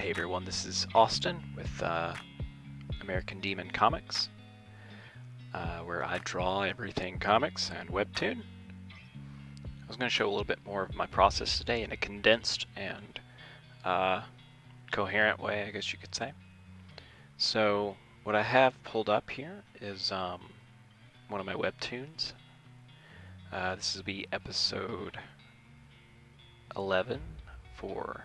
Hey everyone, this is Austin with American Demon Comics, where I draw everything comics and Webtoon. I was going to show a little bit more of my process today in a condensed and coherent way, I guess you could say. So what I have pulled up here is one of my Webtoons. This will be episode 11 for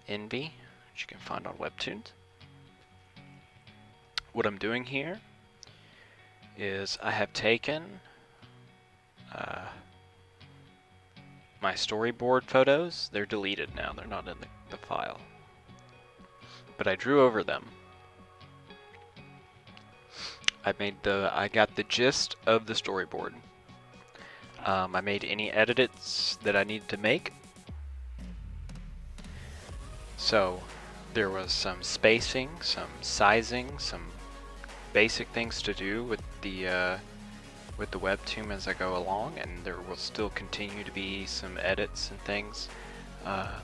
Envy, which you can find on Webtoons. What I'm doing here is I have taken my storyboard photos. They're deleted now, they're not in the file, but I drew over them. I got the gist of the storyboard. I made any edits that I needed to make. So there was some spacing, some sizing, some basic things to do with the Webtoon as I go along, and there will still continue to be some edits and things. I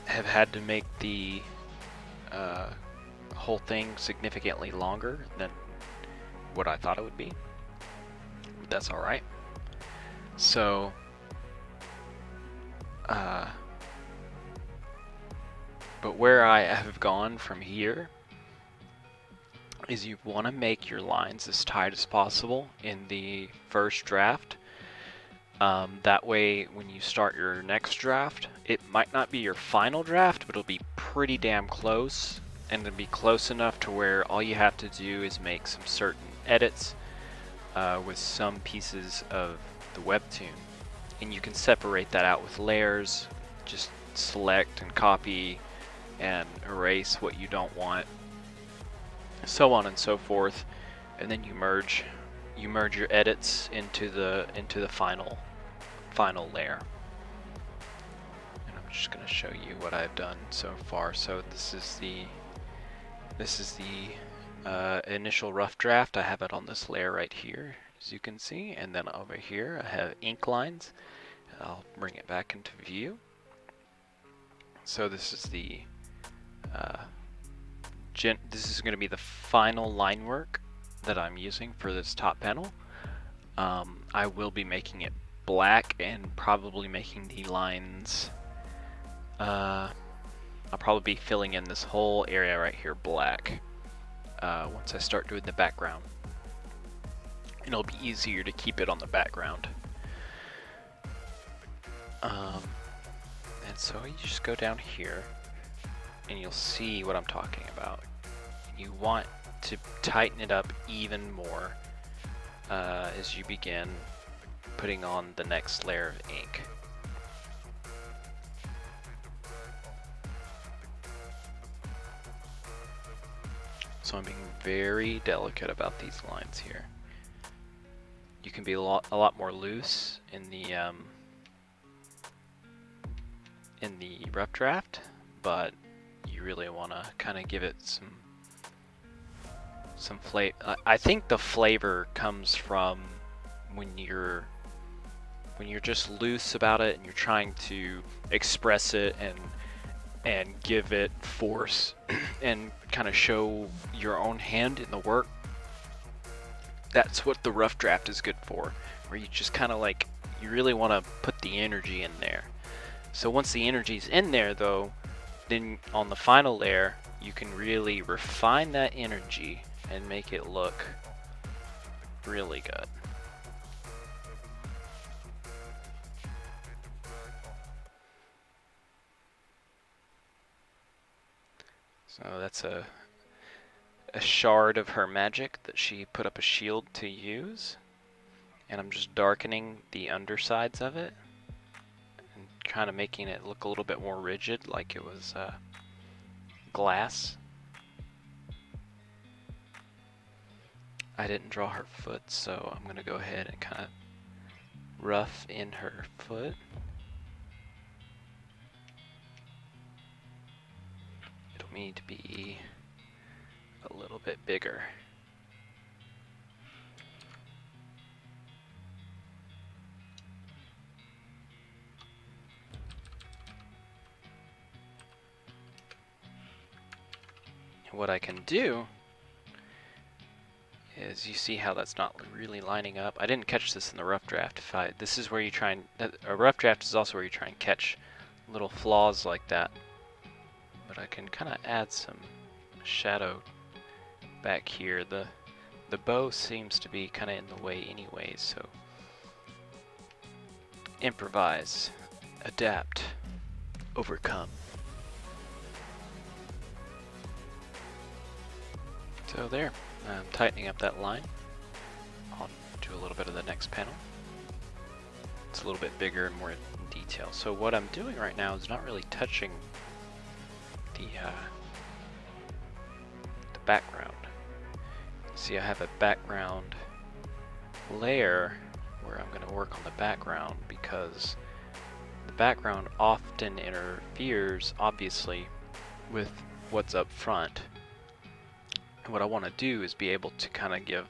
have had to make the whole thing significantly longer than what I thought it would be. But that's alright. So but where I have gone from here is you want to make your lines as tight as possible in the first draft. That way when you start your next draft, it might not be your final draft, but it'll be pretty damn close, and it'll be close enough to where all you have to do is make some certain edits with some pieces of the Webtoon. And you can separate that out with layers, just select and copy and erase what you don't want, so on and so forth, and then you merge your edits into the final layer. And I'm just going to show you what I've done so far. So this is the initial rough draft. I have it on this layer right here, as you can see, and then over here I have ink lines. I'll bring it back into view. So this is this is going to be the final line work that I'm using for this top panel. I will be making it black and probably making the lines, I'll probably be filling in this whole area right here black once I start doing the background. And it'll be easier to keep it on the background. And so you just go down here and you'll see what I'm talking about. You want to tighten it up even more as you begin putting on the next layer of ink. So I'm being very delicate about these lines here. You can be a lot more loose in the rough draft, but you really want to kind of give it some flavor. I think the flavor comes from when you're just loose about it and you're trying to express it and give it force and kind of show your own hand in the work. That's what the rough draft is good for, where you just kind of like, you really want to put the energy in there. So once the energy's in there though, then on the final layer you can really refine that energy and make it look really good. So that's a shard of her magic that she put up a shield to use, and I'm just darkening the undersides of it and kind of making it look a little bit more rigid, like it was glass. I didn't draw her foot, so I'm gonna go ahead and kind of rough in her foot. It'll need to be a little bit bigger. what I can do is, you see how that's not really lining up? I didn't catch this in the rough draft. This is where you try and, a rough draft is also where you try and catch little flaws like that. But I can kind of add some shadow back here. The bow seems to be kind of in the way anyways, so improvise, adapt, overcome. So there, I'm tightening up that line. I'll do a little bit of the next panel. It's a little bit bigger and more in detail. So what I'm doing right now is not really touching the background. See, I have a background layer where I'm going to work on the background, because the background often interferes, obviously, with what's up front. And what I want to do is be able to kind of give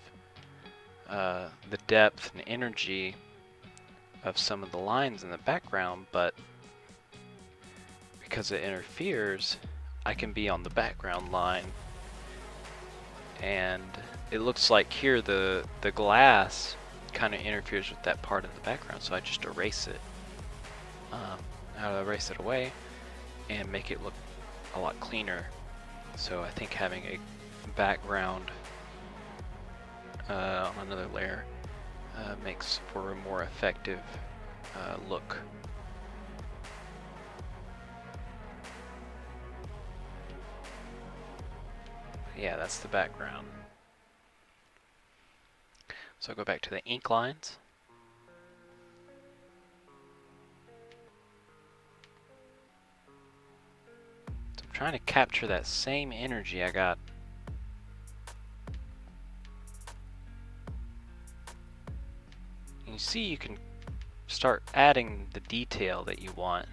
the depth and energy of some of the lines in the background, but because it interferes, I can be on the background line, and it looks like here the glass kind of interferes with that part of the background, so I just erase it. I'll erase it away and make it look a lot cleaner. So I think having a background on another layer makes for a more effective look. Yeah, that's the background. So I'll go back to the ink lines. So I'm trying to capture that same energy I got. And you see, you can start adding the detail that you want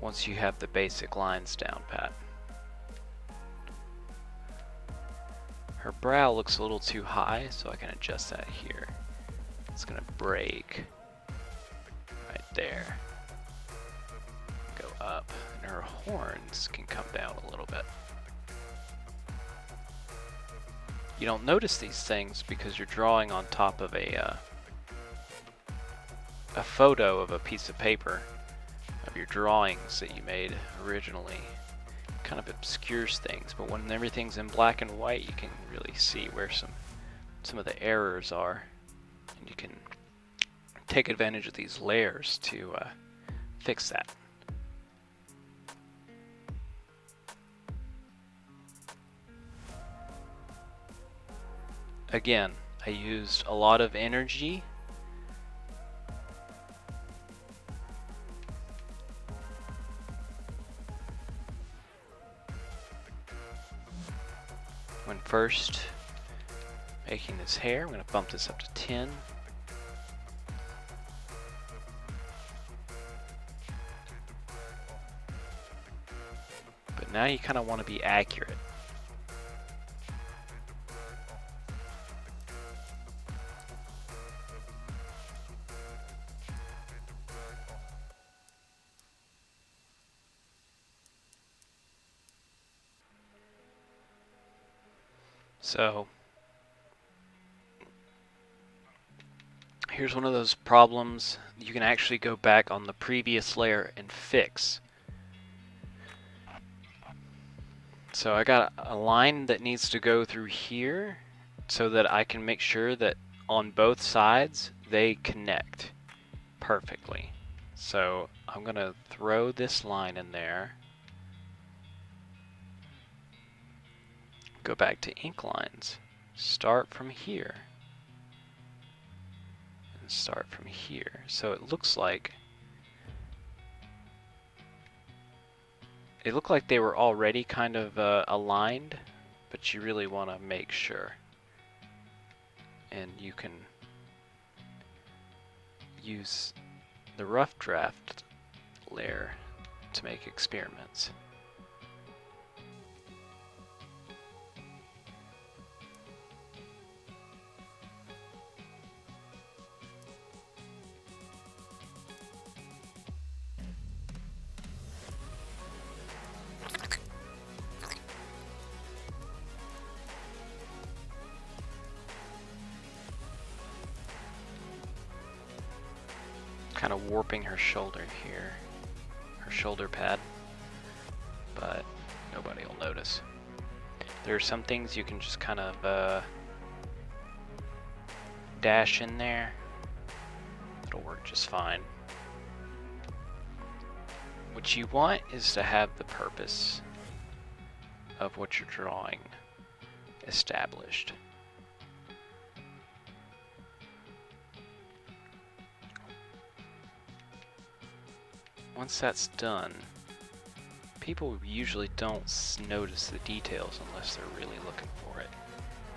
once you have the basic lines down pat. Her brow looks a little too high, so I can adjust that here. It's gonna break right there. Go up, and her horns can come down a little bit. You don't notice these things because you're drawing on top of a photo of a piece of paper of your drawings that you made originally. Kind of obscures things, but when everything's in black and white, you can really see where some of the errors are, and you can take advantage of these layers to fix that. Again, I used a lot of energy. When first making this hair, I'm going to bump this up to 10. But now you kind of want to be accurate. So here's one of those problems you can actually go back on the previous layer and fix. So I got a line that needs to go through here so that I can make sure that on both sides they connect perfectly. So I'm going to throw this line in there. Go back to ink lines. Start from here. And start from here. So it looks like they were already kind of aligned, but you really want to make sure. And you can use the rough draft layer to make experiments. kind of warping her shoulder here, her shoulder pad, but nobody will notice. There are some things you can just kind of dash in there. It'll work just fine. What you want is to have the purpose of what you're drawing established. Once that's done, people usually don't notice the details unless they're really looking for it.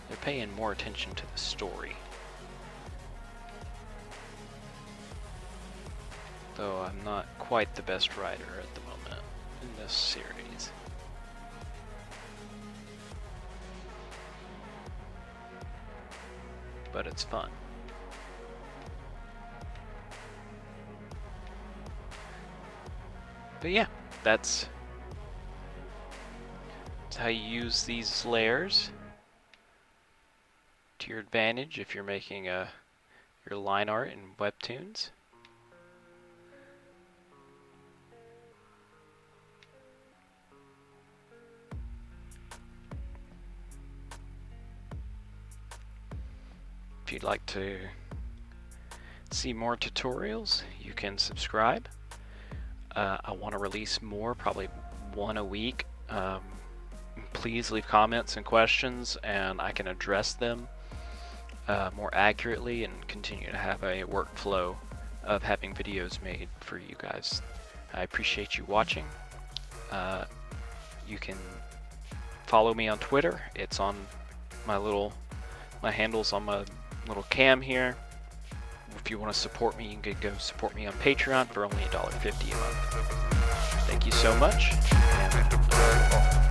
They're paying more attention to the story. Though I'm not quite the best writer at the moment in this series. But it's fun. But yeah, that's how you use these layers to your advantage if you're making your line art in Webtoons. If you'd like to see more tutorials, you can subscribe. I want to release more, probably one a week. Please leave comments and questions and I can address them more accurately and continue to have a workflow of having videos made for you guys. I appreciate you watching. You can follow me on Twitter. It's on my handle's on my little cam here. If you want to support me, you can go support me on Patreon for only $1.50 a month. Thank you so much. And